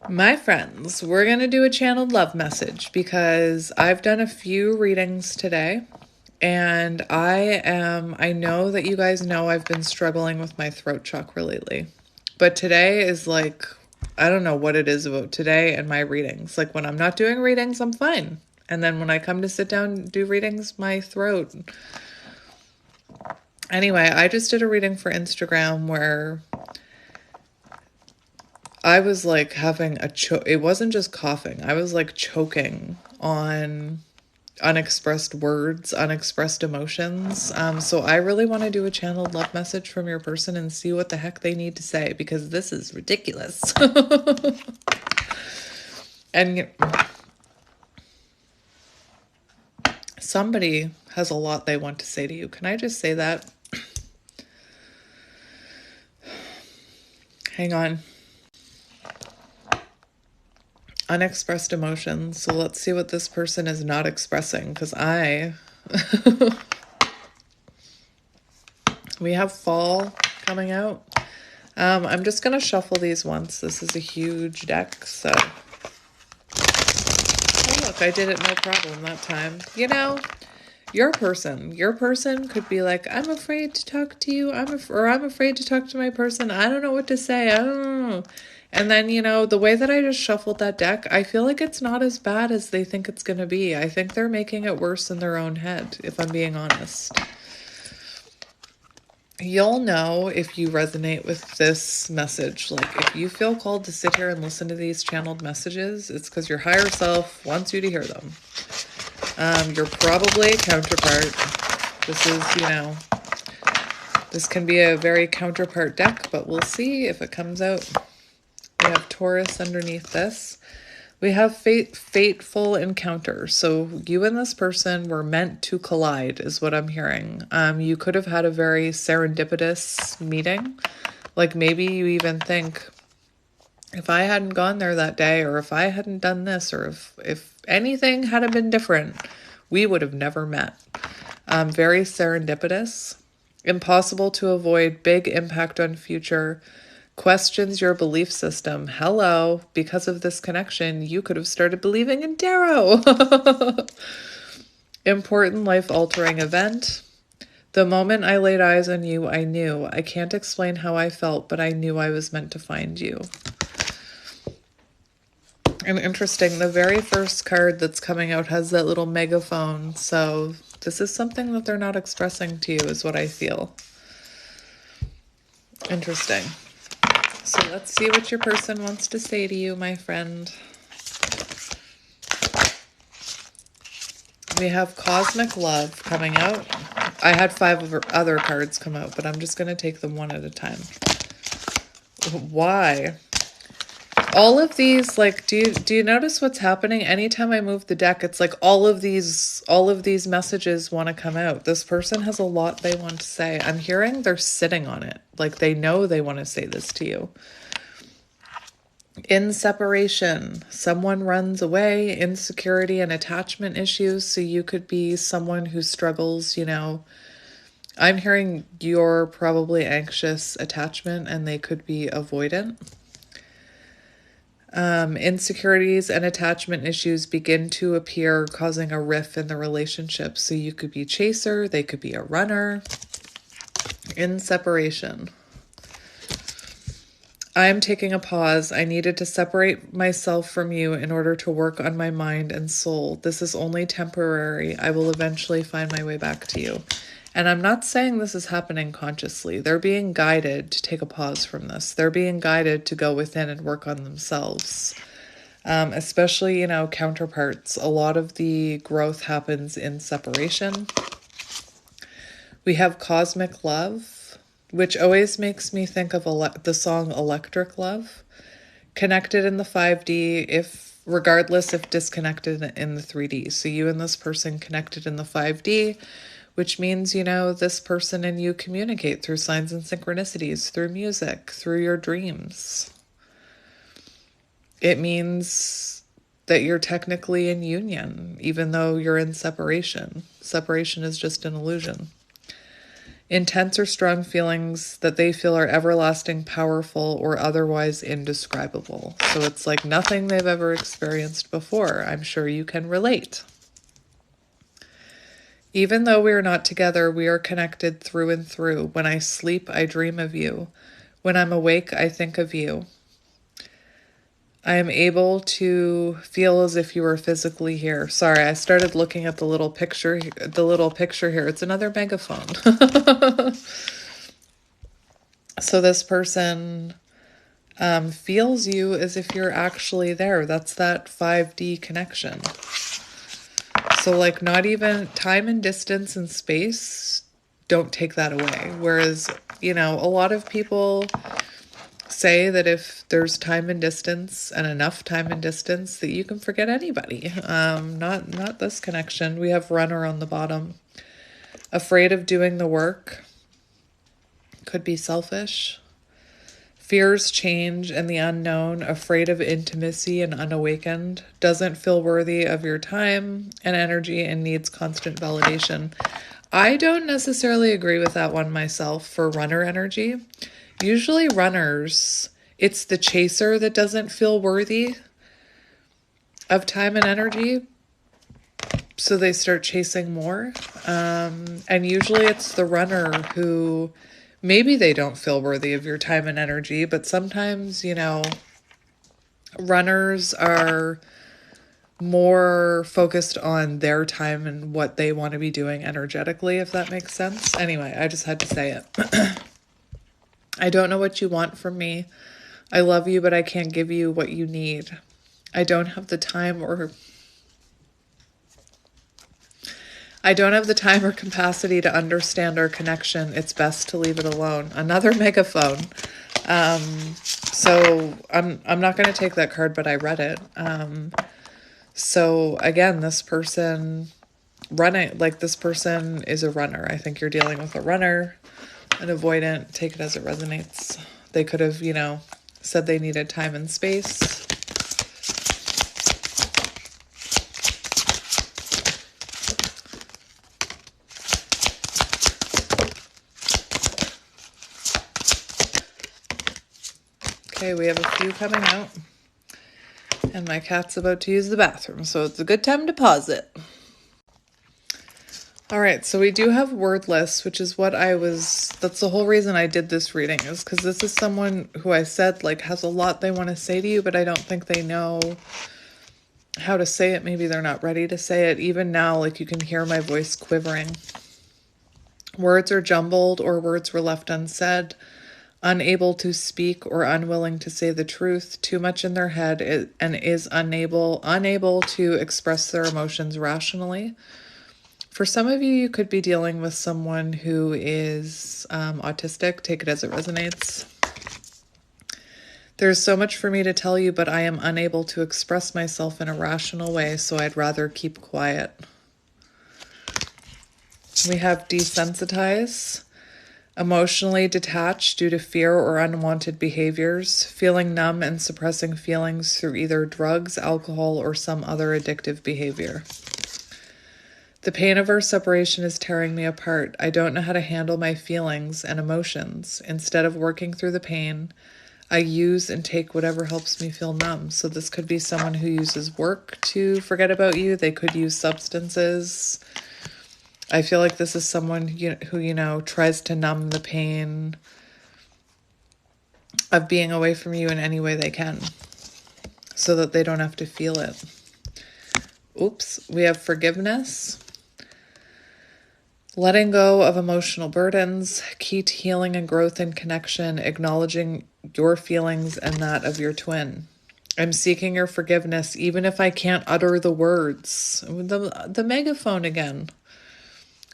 My friends, we're going to do a channeled love message because I've done a few readings today and I know that you guys know I've been struggling with my throat chakra lately. But today is like, I don't know what it is about today and my readings. Like when I'm not doing readings, I'm fine. And then when I come to sit down and do readings, my throat. Anyway, I just did a reading for Instagram where I was like having a choke. It wasn't just coughing. I was like choking on unexpressed words, unexpressed emotions. So I really want to do a channeled love message from your person and see what the heck they need to say because this is ridiculous. And somebody has a lot they want to say to you. Can I just say that? Hang on. Unexpressed emotions. So let's see what this person is not expressing because we have fall coming out. I'm just going to shuffle these once. This is a huge deck, so. Oh, look, I did it no problem that time. You know, your person could be like, I'm afraid to talk to you. I'm afraid to talk to my person. I don't know what to say. I don't know. And then, you know, the way that I just shuffled that deck, I feel like it's not as bad as they think it's going to be. I think they're making it worse in their own head, if I'm being honest. You'll know if you resonate with this message. Like, if you feel called to sit here and listen to these channeled messages, it's because your higher self wants you to hear them. You're probably a counterpart. This is, you know, this can be a very counterpart deck, but we'll see if it comes out. We have Taurus underneath this. We have fateful encounter. So you and this person were meant to collide is what I'm hearing. You could have had a very serendipitous meeting. Like maybe you even think, if I hadn't gone there that day, or if I hadn't done this, or if anything had been different, we would have never met. Very serendipitous. Impossible to avoid. Big impact on future. Questions your belief system. Hello, because of this connection, you could have started believing in tarot. Important life-altering event. The moment I laid eyes on you, I knew. I can't explain how I felt, but I knew I was meant to find you. And interesting, the very first card that's coming out has that little megaphone, so this is something that they're not expressing to you, is what I feel. Interesting. So let's see what your person wants to say to you, my friend. We have Cosmic Love coming out. I had 5 other cards come out, but I'm just going to take them one at a time. Why? All of these, like, do you notice what's happening? Anytime I move the deck, it's like all of these messages want to come out. This person has a lot they want to say. I'm hearing they're sitting on it. Like they know they want to say this to you. In separation, someone runs away, insecurity and attachment issues. So you could be someone who struggles, you know. I'm hearing you're probably anxious attachment and they could be avoidant. Insecurities and attachment issues begin to appear, causing a rift in the relationship. So you could be a chaser, they could be a runner. In separation. I'm taking a pause. I needed to separate myself from you in order to work on my mind and soul. This is only temporary. I will eventually find my way back to you. And I'm not saying this is happening consciously. They're being guided to take a pause from this. They're being guided to go within and work on themselves. Especially, you know, counterparts. A lot of the growth happens in separation. We have Cosmic Love, which always makes me think of the song Electric Love. Connected in the 5D, regardless if disconnected in the 3D. So you and this person connected in the 5D, which means, you know, this person and you communicate through signs and synchronicities, through music, through your dreams. It means that you're technically in union, even though you're in separation. Separation is just an illusion. intense or strong feelings that they feel are everlasting, powerful, or otherwise indescribable. So it's like nothing they've ever experienced before. I'm sure you can relate. Even though we are not together, we are connected through and through. When I sleep, I dream of you. When I'm awake, I think of you. I am able to feel as if you were physically here. Sorry, I started looking at the little picture here. It's another megaphone. So this person feels you as if you're actually there. That's that 5D connection. So like not even time and distance and space don't take that away. Whereas, you know, a lot of people say that if there's time and distance and enough time and distance that you can forget anybody. Not this connection. We have runner on the bottom. Afraid of doing the work. Could be selfish. Fears change and the unknown. Afraid of intimacy and unawakened. Doesn't feel worthy of your time and energy and needs constant validation. I don't necessarily agree with that one myself for runner energy. Usually runners, it's the chaser that doesn't feel worthy of time and energy, so they start chasing more. And usually it's the runner who maybe they don't feel worthy of your time and energy, but sometimes, you know, runners are more focused on their time and what they want to be doing energetically, if that makes sense. Anyway, I just had to say it. I don't know what you want from me. I love you, but I can't give you what you need. I don't have the time or capacity to understand our connection. It's best to leave it alone. Another megaphone. So I'm not going to take that card, but I read it. So again, this person is a runner. I think you're dealing with a runner. An avoidant, take it as it resonates. They could have, you know, said they needed time and space. Okay, we have a few coming out. And my cat's about to use the bathroom, so it's a good time to pause it. All right, so we do have wordless, which is that's the whole reason I did this reading, is because this is someone who I said like has a lot they want to say to you, but I don't think they know how to say it. Maybe they're not ready to say it. Even now, like you can hear my voice quivering. Words are jumbled or words were left unsaid, unable to speak or unwilling to say the truth, too much in their head and is unable to express their emotions rationally. For some of you, you could be dealing with someone who is autistic. Take it as it resonates. There's so much for me to tell you, but I am unable to express myself in a rational way, so I'd rather keep quiet. We have desensitize, emotionally detached due to fear or unwanted behaviors, feeling numb and suppressing feelings through either drugs, alcohol, or some other addictive behavior. The pain of our separation is tearing me apart. I don't know how to handle my feelings and emotions. Instead of working through the pain, I use and take whatever helps me feel numb. So this could be someone who uses work to forget about you. They could use substances. I feel like this is someone who tries to numb the pain of being away from you in any way they can so that they don't have to feel it. Oops. We have forgiveness. Letting go of emotional burdens, key to healing and growth and connection, acknowledging your feelings and that of your twin. I'm seeking your forgiveness, even if I can't utter the words. The megaphone again.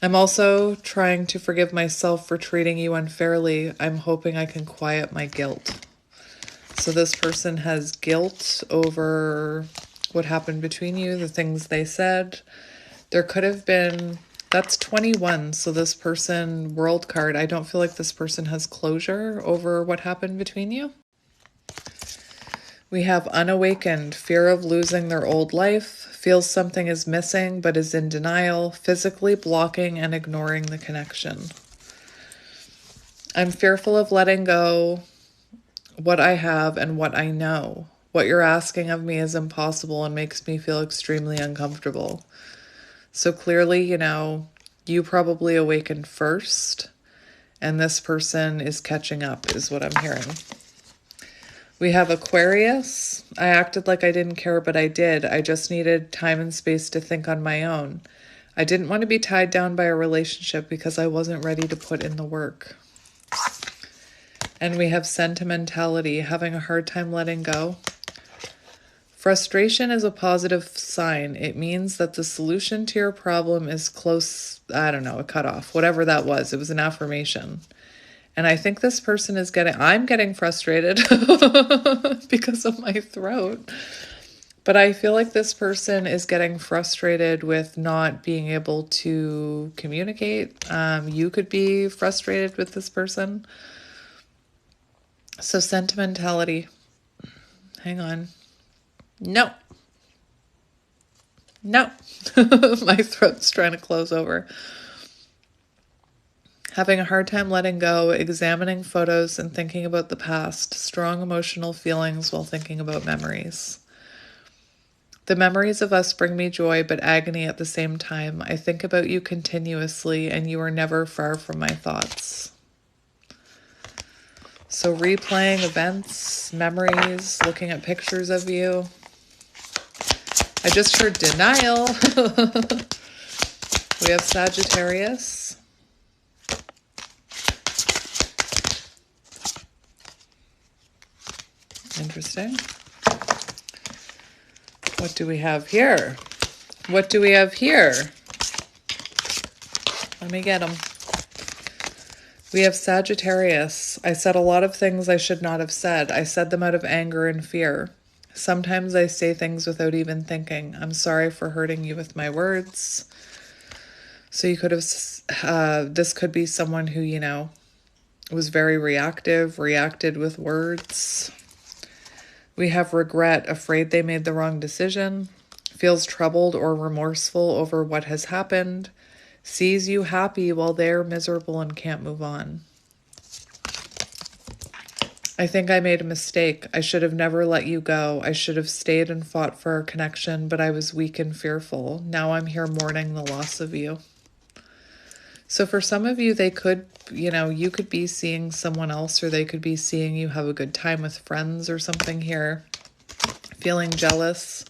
I'm also trying to forgive myself for treating you unfairly. I'm hoping I can quiet my guilt. So this person has guilt over what happened between you, the things they said. There could have been... That's 21, so this person, world card, I don't feel like this person has closure over what happened between you. We have unawakened, fear of losing their old life, feels something is missing but is in denial, physically blocking and ignoring the connection. I'm fearful of letting go what I have and what I know. What you're asking of me is impossible and makes me feel extremely uncomfortable. So clearly, you probably awakened first, and this person is catching up, is what I'm hearing. We have Aquarius. I acted like I didn't care, but I did. I just needed time and space to think on my own. I didn't want to be tied down by a relationship because I wasn't ready to put in the work. And we have sentimentality, having a hard time letting go. Frustration is a positive sign. It means that the solution to your problem is close, I don't know, a cutoff, whatever that was. It was an affirmation. And I think this person is I'm getting frustrated because of my throat. But I feel like this person is getting frustrated with not being able to communicate. You could be frustrated with this person. So sentimentality. Hang on. No. My throat's trying to close over. Having a hard time letting go, examining photos and thinking about the past, strong emotional feelings while thinking about memories. The memories of us bring me joy, but agony at the same time. I think about you continuously, and you are never far from my thoughts. So replaying events, memories, looking at pictures of you. I just heard denial. We have Sagittarius. Interesting. What do we have here? What do we have here? Let me get them. We have Sagittarius. I said a lot of things I should not have said. I said them out of anger and fear. Sometimes I say things without even thinking. I'm sorry for hurting you with my words. So you could have, this could be someone who, was very reactive, reacted with words. We have regret, afraid they made the wrong decision, feels troubled or remorseful over what has happened, sees you happy while they're miserable and can't move on. I think I made a mistake. I should have never let you go. I should have stayed and fought for our connection, but I was weak and fearful. Now I'm here mourning the loss of you. So for some of you, they could, you could be seeing someone else, or they could be seeing you have a good time with friends or something here. Feeling jealous.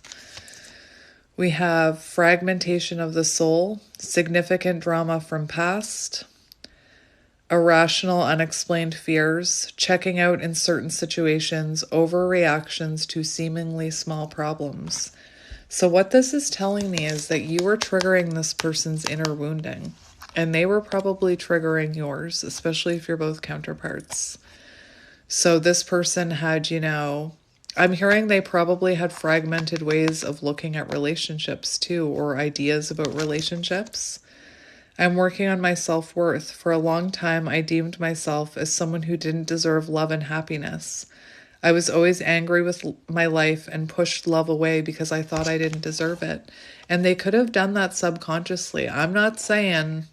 We have fragmentation of the soul, significant drama from past, irrational, unexplained fears, checking out in certain situations, overreactions to seemingly small problems. So what this is telling me is that you were triggering this person's inner wounding, and they were probably triggering yours, especially if you're both counterparts. So this person had, I'm hearing they probably had fragmented ways of looking at relationships too, or ideas about relationships. I'm working on my self-worth. For a long time, I deemed myself as someone who didn't deserve love and happiness. I was always angry with my life and pushed love away because I thought I didn't deserve it. And they could have done that subconsciously. I'm not saying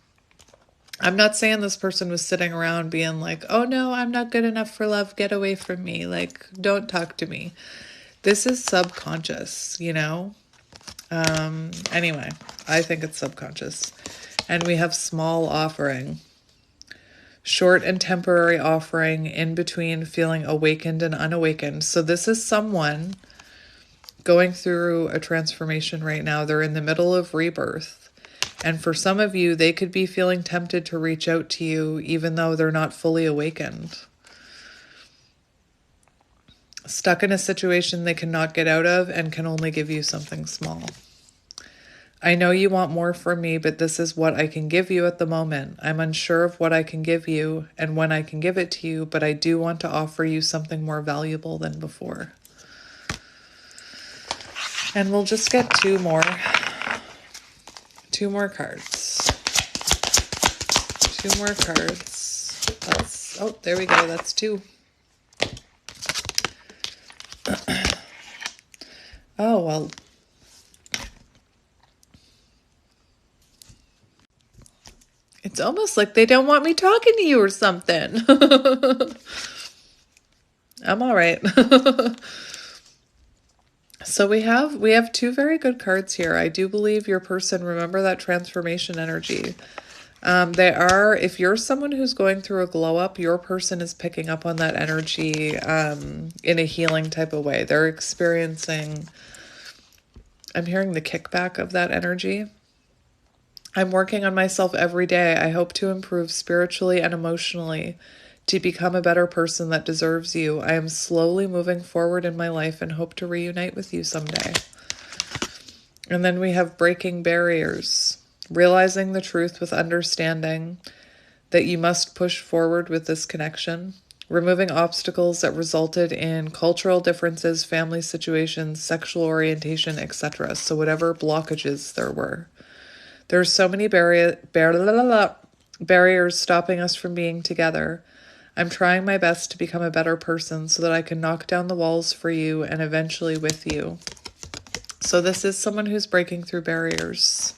this person was sitting around being like, oh no, I'm not good enough for love. Get away from me. Like, don't talk to me. This is subconscious, Anyway, I think it's subconscious. And we have small offering. Short and temporary offering in between feeling awakened and unawakened. So this is someone going through a transformation right now. They're in the middle of rebirth. And for some of you, they could be feeling tempted to reach out to you even though they're not fully awakened. Stuck in a situation they cannot get out of and can only give you something small. I know you want more from me, but this is what I can give you at the moment. I'm unsure of what I can give you and when I can give it to you, but I do want to offer you something more valuable than before. And we'll just get two more cards. Two more cards. Oh, there we go. That's two. Oh, well. It's almost like they don't want me talking to you or something. I'm all right. So we have two very good cards here. I do believe your person, remember that transformation energy. If you're someone who's going through a glow up, your person is picking up on that energy in a healing type of way. They're experiencing, I'm hearing the kickback of that energy. I'm working on myself every day. I hope to improve spiritually and emotionally to become a better person that deserves you. I am slowly moving forward in my life and hope to reunite with you someday. And then we have breaking barriers. Realizing the truth with understanding that you must push forward with this connection, removing obstacles that resulted in cultural differences, family situations, sexual orientation, etc. So whatever blockages there were. There's so many barriers stopping us from being together. I'm trying my best to become a better person so that I can knock down the walls for you and eventually with you. So this is someone who's breaking through barriers.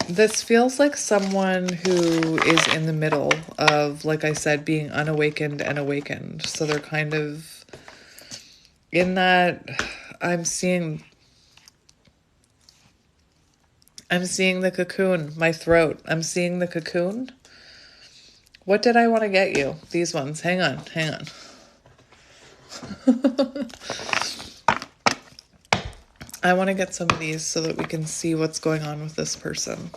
This feels like someone who is in the middle of, like I said, being unawakened and awakened. So they're kind of in that, I'm seeing the cocoon, my throat. I'm seeing the cocoon. What did I want to get you? These ones. Hang on. I want to get some of these so that we can see what's going on with this person.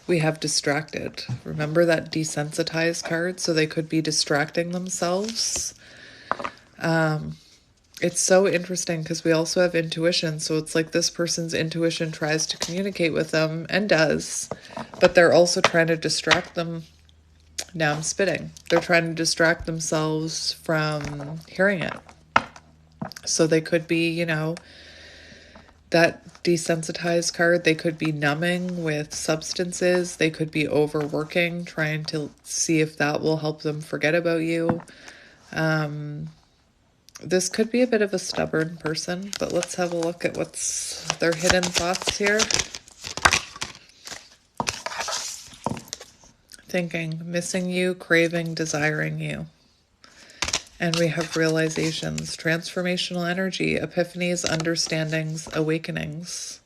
We have distracted. Remember that desensitized card? So they could be distracting themselves. It's so interesting because we also have intuition. So it's like this person's intuition tries to communicate with them and does, but they're also trying to distract them. Now I'm spitting. They're trying to distract themselves from hearing it. So they could be, that desensitized card, they could be numbing with substances. They could be overworking, trying to see if that will help them forget about you. This could be a bit of a stubborn person, but let's have a look at what's their hidden thoughts here. Thinking, missing you, craving, desiring you. And we have realizations, transformational energy, epiphanies, understandings, awakenings.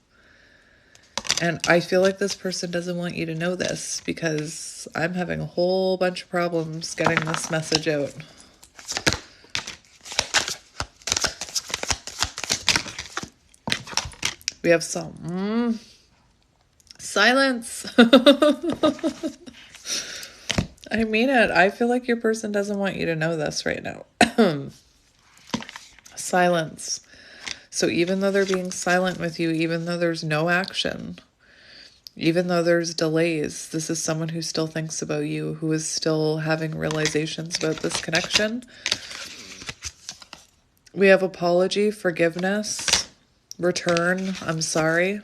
And I feel like this person doesn't want you to know this because I'm having a whole bunch of problems getting this message out. We have some silence. I mean it. I feel like your person doesn't want you to know this right now. Silence. So even though they're being silent with you, even though there's no action, even though there's delays, this is someone who still thinks about you, who is still having realizations about this connection. We have apology, forgiveness, return, I'm sorry.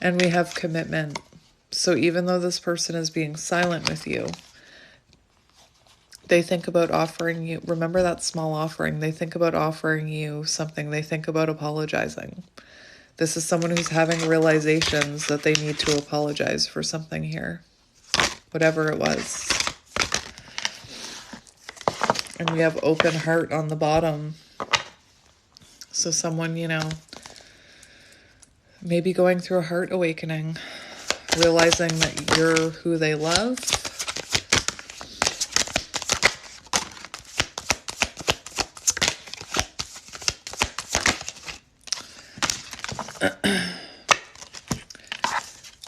And we have commitment. So even though this person is being silent with you, they think about offering you, remember that small offering, they think about offering you something, they think about apologizing. This is someone who's having realizations that they need to apologize for something here, whatever it was. And we have open heart on the bottom. So someone, maybe going through a heart awakening, realizing that you're who they love.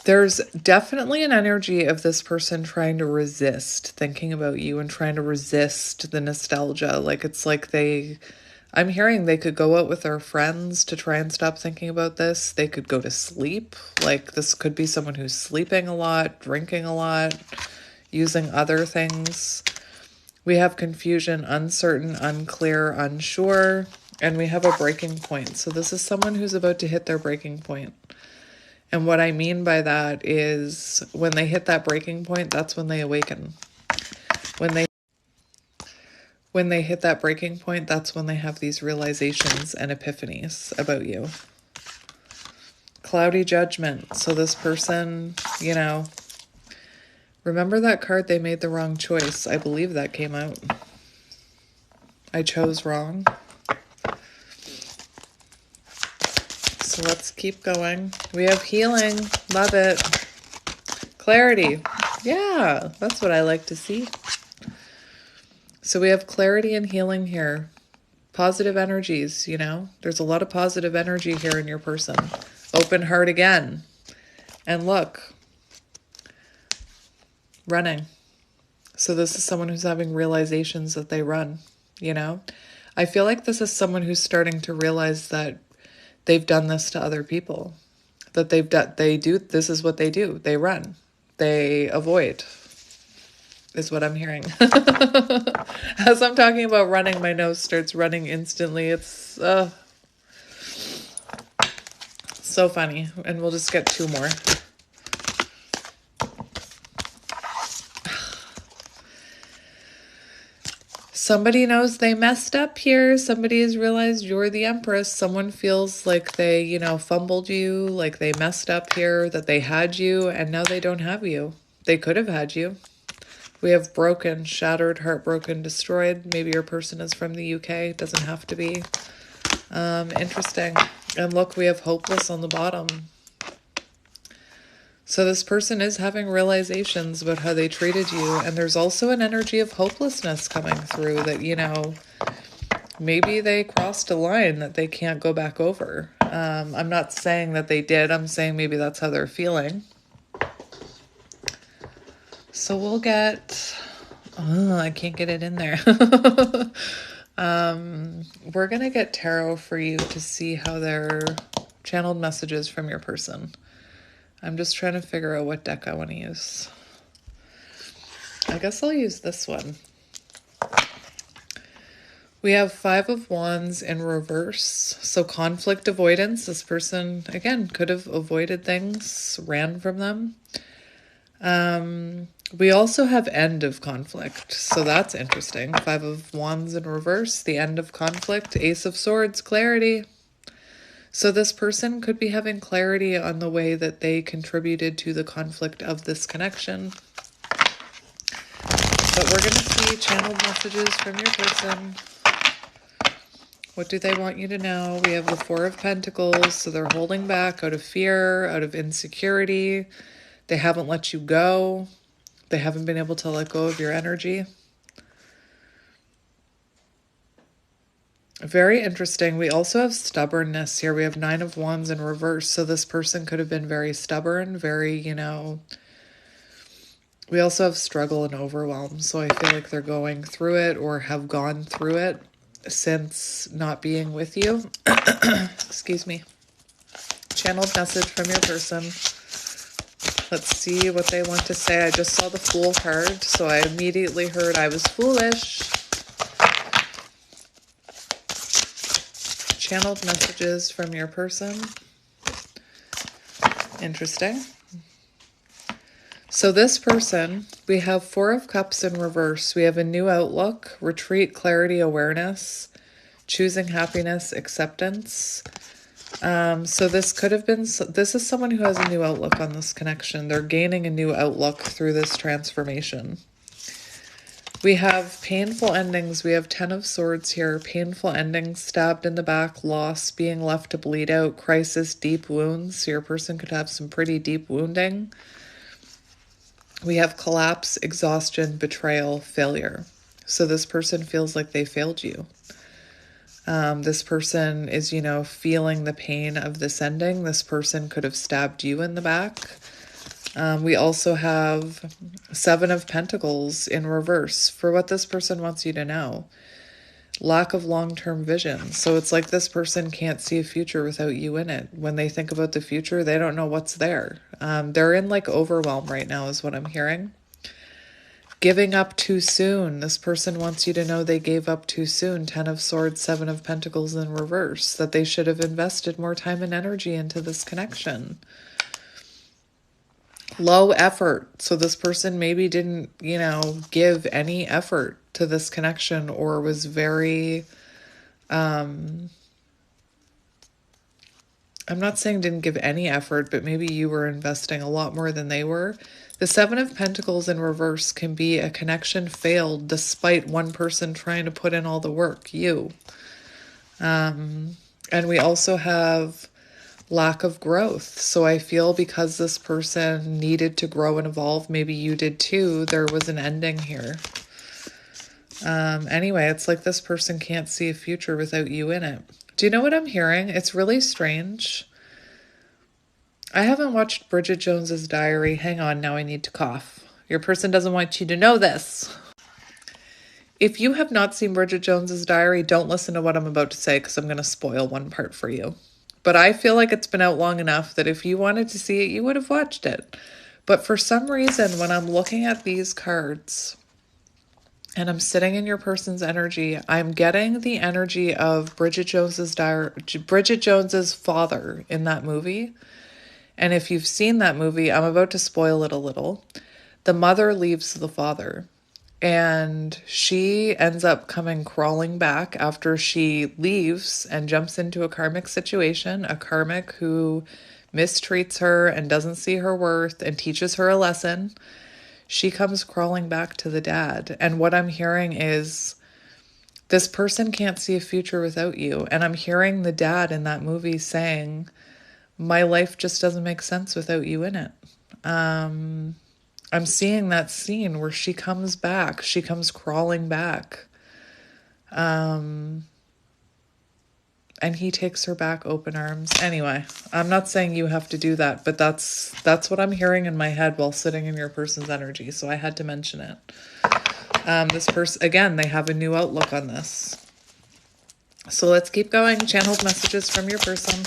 There's definitely an energy of this person trying to resist thinking about you and trying to resist the nostalgia. Like it's like I'm hearing they could go out with their friends to try and stop thinking about this. They could go to sleep. Like this could be someone who's sleeping a lot, drinking a lot, using other things. We have confusion, uncertain, unclear, unsure, and we have a breaking point. So this is someone who's about to hit their breaking point. And what I mean by that is when they hit that breaking point, that's when they awaken. When they hit that breaking point, that's when they have these realizations and epiphanies about you. cloudy judgment. So this person, you know, remember that card, they made the wrong choice. I believe that came out. I chose wrong. So let's keep going. We have healing. Love it. Clarity. Yeah, that's what I like to see. So we have clarity and healing here. Positive energies, you know. There's a lot of positive energy here in your person. Open heart again. And look. Running. So this is someone who's having realizations that they run, you know. I feel like this is someone who's starting to realize that they've done this to other people. That this is what they do. They run. They avoid. Is what I'm hearing. As I'm talking about running, my nose starts running instantly. It's so funny. And we'll just get 2 more. Somebody knows they messed up here. Somebody has realized you're the Empress. Someone feels like they, you know, fumbled you, like they messed up here, that they had you, and now they don't have you. They could have had you. We have broken, shattered, heartbroken, destroyed. Maybe your person is from the UK. It doesn't have to be. Interesting. And look, we have hopeless on the bottom. So this person is having realizations about how they treated you. And there's also an energy of hopelessness coming through that, you know, maybe they crossed a line that they can't go back over. I'm not saying that they did. I'm saying maybe that's how they're feeling. So we'll get, I can't get it in there. We're going to get tarot for you to see how they're channeled messages from your person. I'm just trying to figure out what deck I want to use. I guess I'll use this one. We have 5 of Wands in reverse. So conflict avoidance. This person, again, could have avoided things, ran from them. We also have end of conflict, so that's interesting. 5 of Wands in reverse, the end of conflict. Ace of Swords, clarity. So this person could be having clarity on the way that they contributed to the conflict of this connection. But we're going to see channeled messages from your person. What do they want you to know? We have the 4 of Pentacles, so they're holding back out of fear, out of insecurity. They haven't let you go. They haven't been able to let go of your energy. Very interesting. We also have stubbornness here. We have 9 of Wands in reverse. So this person could have been very stubborn, very, you know. We also have struggle and overwhelm. So I feel like they're going through it or have gone through it since not being with you. Excuse me. Channeled message from your person. Let's see what they want to say. I just saw the Fool card, so I immediately heard I was foolish. Channeled messages from your person. Interesting. So this person, we have 4 of Cups in reverse. We have a new outlook, retreat, clarity, awareness, choosing happiness, acceptance. So this could have been, this is someone who has a new outlook on this connection. They're gaining a new outlook through this transformation. We have painful endings. We have 10 of Swords here. Painful endings, stabbed in the back, loss, being left to bleed out, crisis, deep wounds. So your person could have some pretty deep wounding. We have collapse, exhaustion, betrayal, failure. So this person feels like they failed you. This person is, you know, feeling the pain of this ending. This person could have stabbed you in the back. We also have 7 of Pentacles in reverse for what this person wants you to know. Lack of long-term vision. So it's like this person can't see a future without you in it. When they think about the future, they don't know what's there. They're in like overwhelm right now is what I'm hearing. Giving up too soon. This person wants you to know they gave up too soon. 10 of Swords, 7 of Pentacles in reverse. That they should have invested more time and energy into this connection. Low effort. So this person maybe didn't, you know, give any effort to this connection or was very I'm not saying didn't give any effort, but maybe you were investing a lot more than they were. The Seven of Pentacles in reverse can be a connection failed despite one person trying to put in all the work, you. And we also have lack of growth. So I feel because this person needed to grow and evolve, maybe you did too, there was an ending here. Anyway, it's like this person can't see a future without you in it. Do you know what I'm hearing? It's really strange. I haven't watched Bridget Jones's Diary. Hang on, now I need to cough. Your person doesn't want you to know this. If you have not seen Bridget Jones's Diary, don't listen to what I'm about to say because I'm going to spoil one part for you. But I feel like it's been out long enough that if you wanted to see it, you would have watched it. But for some reason, when I'm looking at these cards and I'm sitting in your person's energy, I'm getting the energy of Bridget Jones's father in that movie. And if you've seen that movie, I'm about to spoil it a little. The mother leaves the father, and she ends up coming crawling back after she leaves and jumps into a karmic situation, a karmic who mistreats her and doesn't see her worth and teaches her a lesson. She comes crawling back to the dad. And what I'm hearing is this person can't see a future without you. And I'm hearing the dad in that movie saying, my life just doesn't make sense without you in it. I'm seeing that scene where she comes back. She comes crawling back. And he takes her back open arms. Anyway, I'm not saying you have to do that, but that's what I'm hearing in my head while sitting in your person's energy. So I had to mention it. This person, again, they have a new outlook on this. So let's keep going. Channeled messages from your person.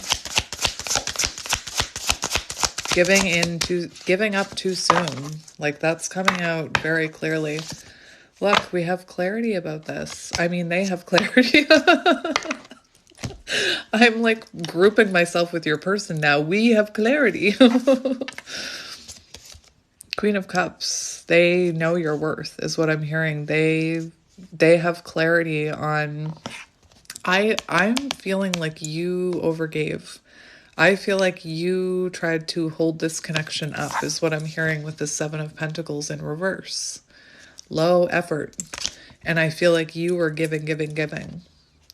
Giving up too soon. Like that's coming out very clearly. Look, we have clarity about this. I mean, they have clarity. I'm like grouping myself with your person now. We have clarity. Queen of Cups. They know your worth is what I'm hearing. They have clarity on. I'm feeling like you overgave. I feel like you tried to hold this connection up is what I'm hearing with the Seven of Pentacles in reverse. Low effort. And I feel like you were giving.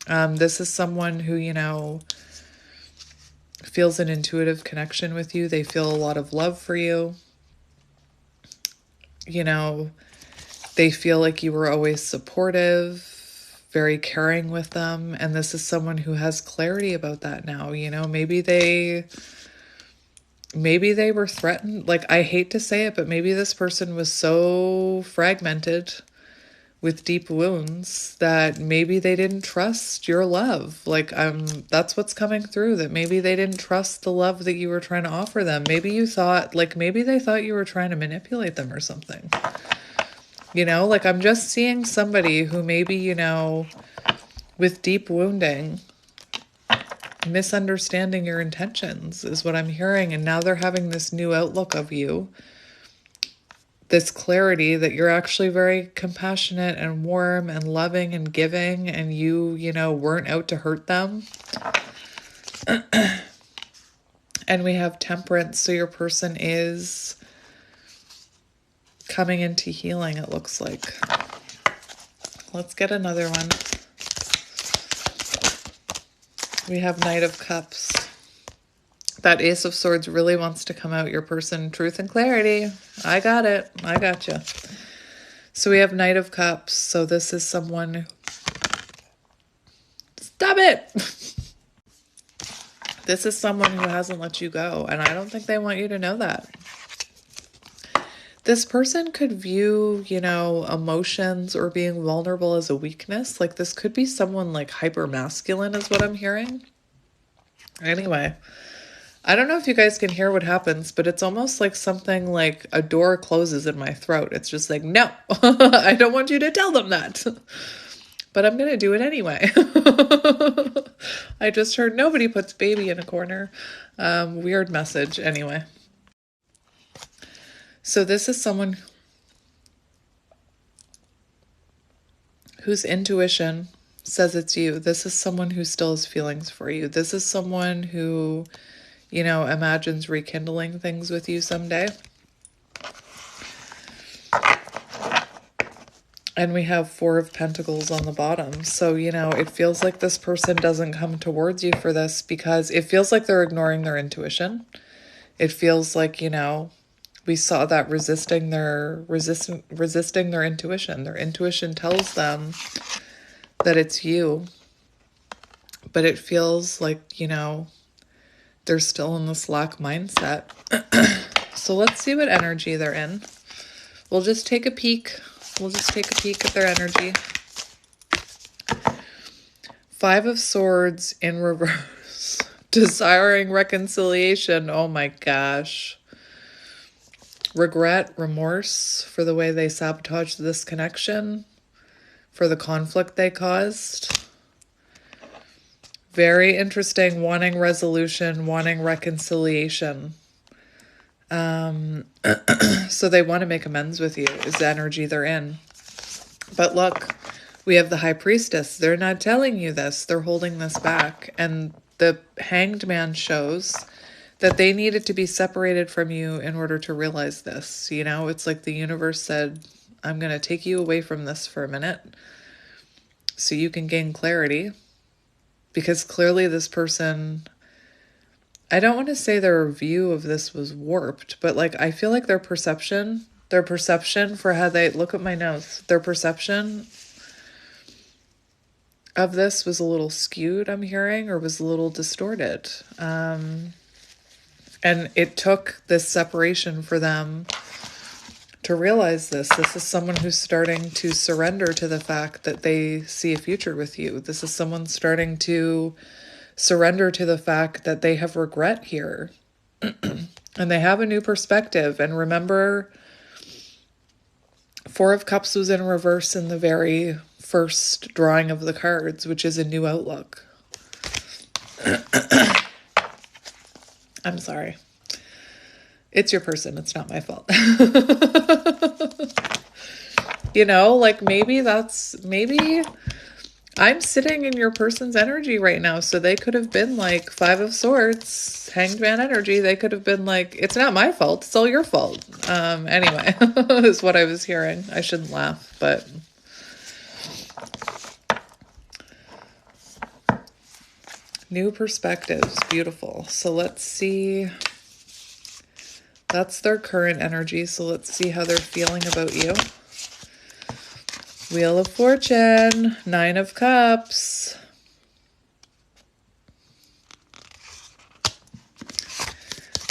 This is someone who, you know, feels an intuitive connection with you. They feel a lot of love for you. You know, they feel like you were always supportive, very caring with them. And this is someone who has clarity about that now. You know, maybe they were threatened. Like, I hate to say it, but maybe this person was so fragmented with deep wounds that maybe they didn't trust your love. Like, that's what's coming through, that maybe they didn't trust the love that you were trying to offer them. Maybe you thought, like, maybe they thought you were trying to manipulate them or something. You know, like I'm just seeing somebody who maybe, you know, with deep wounding, misunderstanding your intentions is what I'm hearing. And now they're having this new outlook of you, this clarity that you're actually very compassionate and warm and loving and giving, and you know, weren't out to hurt them. And we have Temperance. So your person is coming into healing, it looks like. Let's get another one. We have Knight of Cups. That Ace of Swords really wants to come out. Your person, truth and clarity. I got it. I got you. So we have Knight of Cups. So this is someone... Stop it! This is someone who hasn't let you go. And I don't think they want you to know that. This person could view, you know, emotions or being vulnerable as a weakness. Like this could be someone like hyper masculine is what I'm hearing. Anyway, I don't know if you guys can hear what happens, but it's almost like something like a door closes in my throat. It's just like, no, I don't want you to tell them that. But I'm going to do it anyway. I just heard nobody puts baby in a corner. Weird message. Anyway. So this is someone whose intuition says it's you. This is someone who still has feelings for you. This is someone who, you know, imagines rekindling things with you someday. And we have Four of Pentacles on the bottom. So, you know, it feels like this person doesn't come towards you for this because it feels like they're ignoring their intuition. It feels like, you know, we saw that resisting their intuition. Their intuition tells them that it's you. But it feels like, you know, they're still in this lack mindset. So let's see what energy they're in. We'll just take a peek. We'll just take a peek at their energy. Five of Swords in reverse. Desiring reconciliation. Oh my gosh. Regret, remorse for the way they sabotaged this connection. For the conflict they caused. Very interesting. Wanting resolution, wanting reconciliation. So they want to make amends with you is the energy they're in. But look, we have the High Priestess. They're not telling you this. They're holding this back. And the Hanged Man shows that they needed to be separated from you in order to realize this. You know, it's like the universe said, I'm going to take you away from this for a minute so you can gain clarity. Because clearly this person, I don't want to say their view of this was warped, but like I feel like their perception for how they, look at my nose, their perception of this was a little skewed, I'm hearing, or was a little distorted. And it took this separation for them to realize this. This is someone who's starting to surrender to the fact that they see a future with you. This is someone starting to surrender to the fact that they have regret here. And they have a new perspective. And remember, Four of Cups was in reverse in the very first drawing of the cards, which is a new outlook. I'm sorry. It's your person. It's not my fault. You know, like maybe I'm sitting in your person's energy right now. So they could have been like Five of Swords, Hanged Man energy. They could have been like, it's not my fault. It's all your fault. Anyway, is what I was hearing. I shouldn't laugh, but new perspectives. Beautiful. So let's see. That's their current energy. So let's see how they're feeling about you. Wheel of Fortune, Nine of Cups.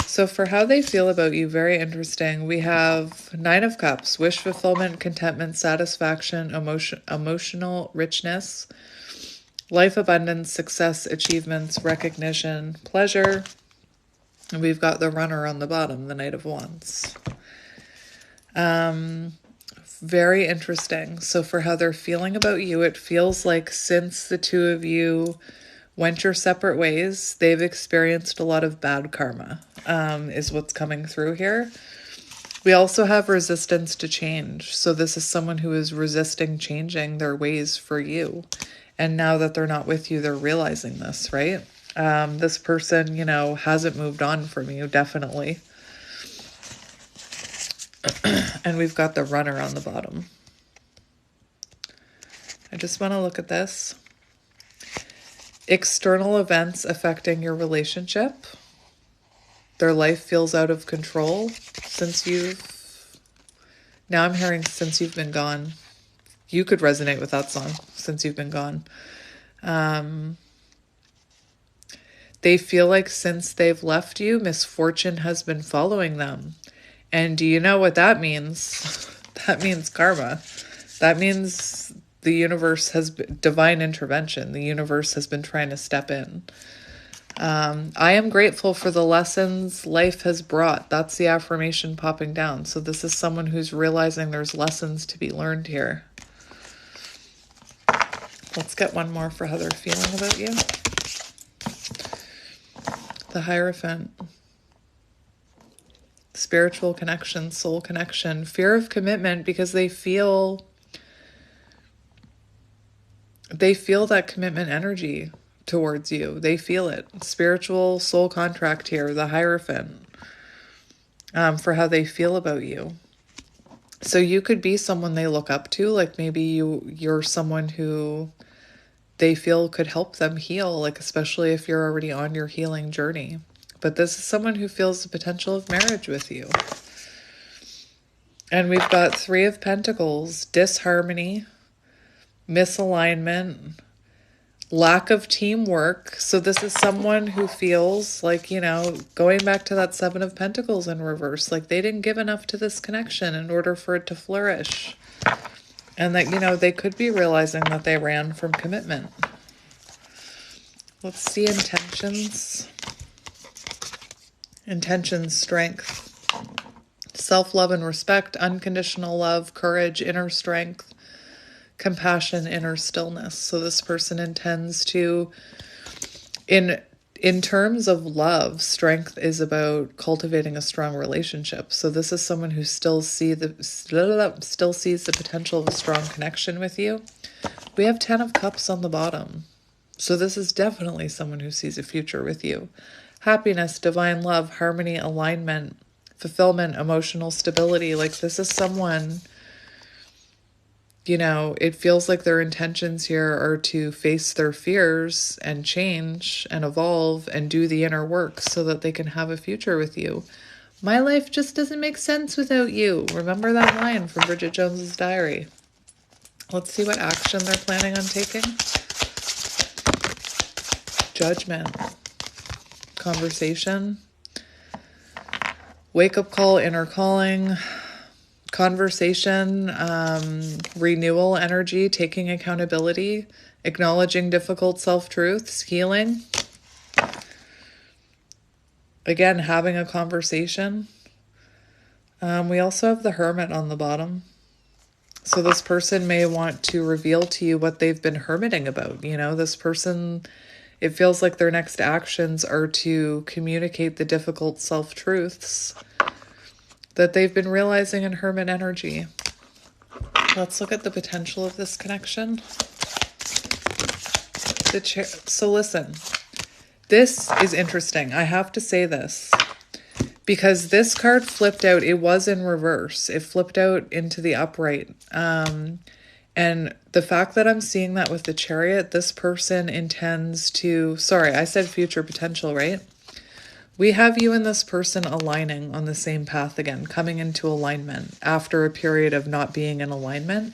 So for how they feel about you, very interesting. We have Nine of Cups, wish fulfillment, contentment, satisfaction, emotional richness, life abundance, success, achievements, recognition, pleasure. And we've got the Runner on the bottom, the Knight of Wands. Very interesting. So for how they're feeling about you, it feels like since the two of you went your separate ways, they've experienced a lot of bad karma, is what's coming through here. We also have resistance to change. So this is someone who is resisting changing their ways for you. And now that they're not with you, they're realizing this, right? This person, you know, hasn't moved on from you, definitely. And we've got the Runner on the bottom. I just want to look at this. External events affecting your relationship. Their life feels out of control since now I'm hearing since you've been gone. You could resonate with that song, Since You've Been Gone. They feel like since they've left you, misfortune has been following them. And do you know what that means? That means karma. That means the universe has divine intervention. The universe has been trying to step in. I am grateful for the lessons life has brought. That's the affirmation popping down. So this is someone who's realizing there's lessons to be learned here. Let's get one more for how they're feeling about you. The Hierophant. Spiritual connection, soul connection, fear of commitment because they feel they feel that commitment energy towards you. They feel it. Spiritual soul contract here, the Hierophant, for how they feel about you. So you could be someone they look up to, like maybe you're someone who they feel could help them heal, like especially if you're already on your healing journey. But this is someone who feels the potential of marriage with you. And we've got Three of Pentacles, disharmony, misalignment, lack of teamwork. So this is someone who feels like, you know, going back to that Seven of Pentacles in reverse, like they didn't give enough to this connection in order for it to flourish. And that, you know, they could be realizing that they ran from commitment. Let's see intentions. Intentions, strength, self-love and respect, unconditional love, courage, inner strength, compassion, inner stillness. So this person intends to, in terms of love, strength is about cultivating a strong relationship. So this is someone who still sees the potential of a strong connection with you. We have 10 of Cups on the bottom. So this is definitely someone who sees a future with you. Happiness, divine love, harmony, alignment, fulfillment, emotional stability. Like this is someone, you know, it feels like their intentions here are to face their fears and change and evolve and do the inner work so that they can have a future with you. My life just doesn't make sense without you. Remember that line from Bridget Jones's Diary. Let's see what action they're planning on taking. Judgment. Conversation. Wake-up call, inner calling. Conversation, renewal energy, taking accountability, acknowledging difficult self-truths, healing. Again, having a conversation. We also have the Hermit on the bottom. So this person may want to reveal to you what they've been hermiting about. You know, this person, it feels like their next actions are to communicate the difficult self-truths that they've been realizing in Hermit energy. Let's look at the potential of this connection. So listen, this is interesting. I have to say this because this card flipped out. It was in reverse. It flipped out into the upright. And the fact that I'm seeing that with the Chariot, this person intends to, sorry, I said future potential, right? We have you and this person aligning on the same path again, coming into alignment after a period of not being in alignment.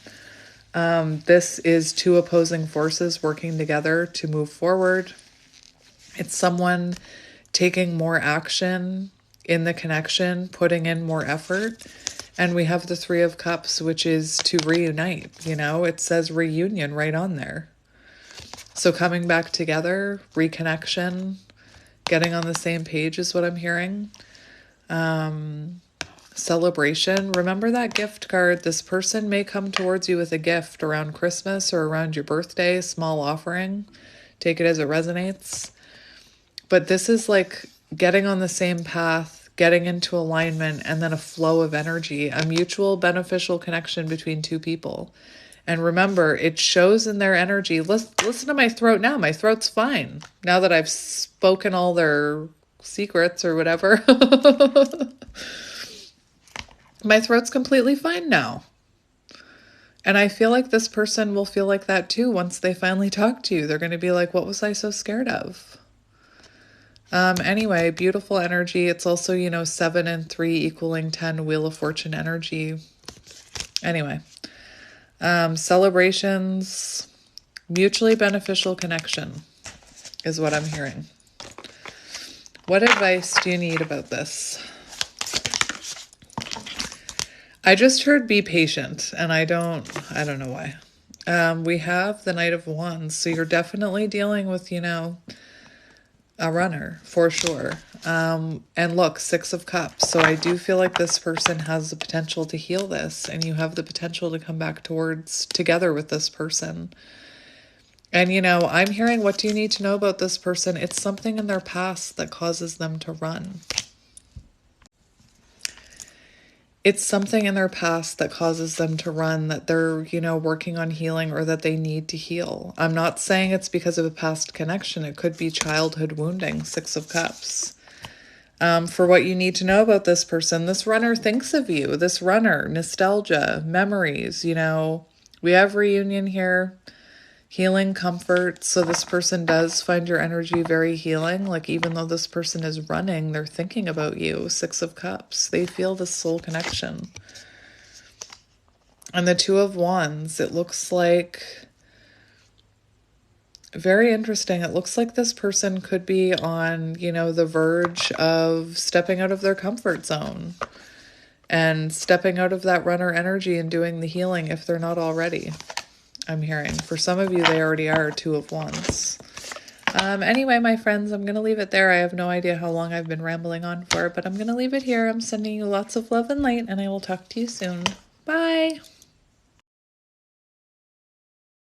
This is two opposing forces working together to move forward. It's someone taking more action in the connection, putting in more effort. And we have the Three of Cups, which is to reunite. You know, it says reunion right on there. So coming back together, reconnection, getting on the same page is what I'm hearing. Celebration. Remember that gift card. This person may come towards you with a gift around Christmas or around your birthday, small offering. Take it as it resonates. But this is like getting on the same path, getting into alignment, and then a flow of energy, a mutual beneficial connection between two people. And remember, it shows in their energy. Listen to my throat now. My throat's fine. Now that I've spoken all their secrets or whatever. My throat's completely fine now. And I feel like this person will feel like that too once they finally talk to you. They're going to be like, what was I so scared of? Anyway, beautiful energy. It's also, you know, 7 and 3 equaling 10, Wheel of Fortune energy. Anyway, celebrations, mutually beneficial connection is what I'm hearing. What advice do you need about this? I just heard be patient, and I don't know why. We have the Knight of Wands, so you're definitely dealing with, you know, a runner for sure. And look, 6 of Cups. So I do feel like this person has the potential to heal this, and you have the potential to come back together with this person. And, you know, I'm hearing, what do you need to know about this person? It's something in their past that causes them to run. it's something in their past that causes them to run, that they're, working on healing, or that they need to heal. I'm not saying it's because of a past connection. It could be childhood wounding, Six of Cups. For what you need to know about this person, this runner thinks of you. This runner, nostalgia, memories, we have reunion here. Healing, comfort. So this person does find your energy very healing. Like, even though this person is running, they're thinking about you. Six of Cups. They feel this soul connection. And the Two of Wands, it looks like, very interesting. It looks like this person could be on, the verge of stepping out of their comfort zone and stepping out of that runner energy and doing the healing if they're not already. I'm hearing. For some of you, they already are. Two of Wands. Anyway, my friends, I'm going to leave it there. I have no idea how long I've been rambling on for, but I'm going to leave it here. I'm sending you lots of love and light, and I will talk to you soon. Bye.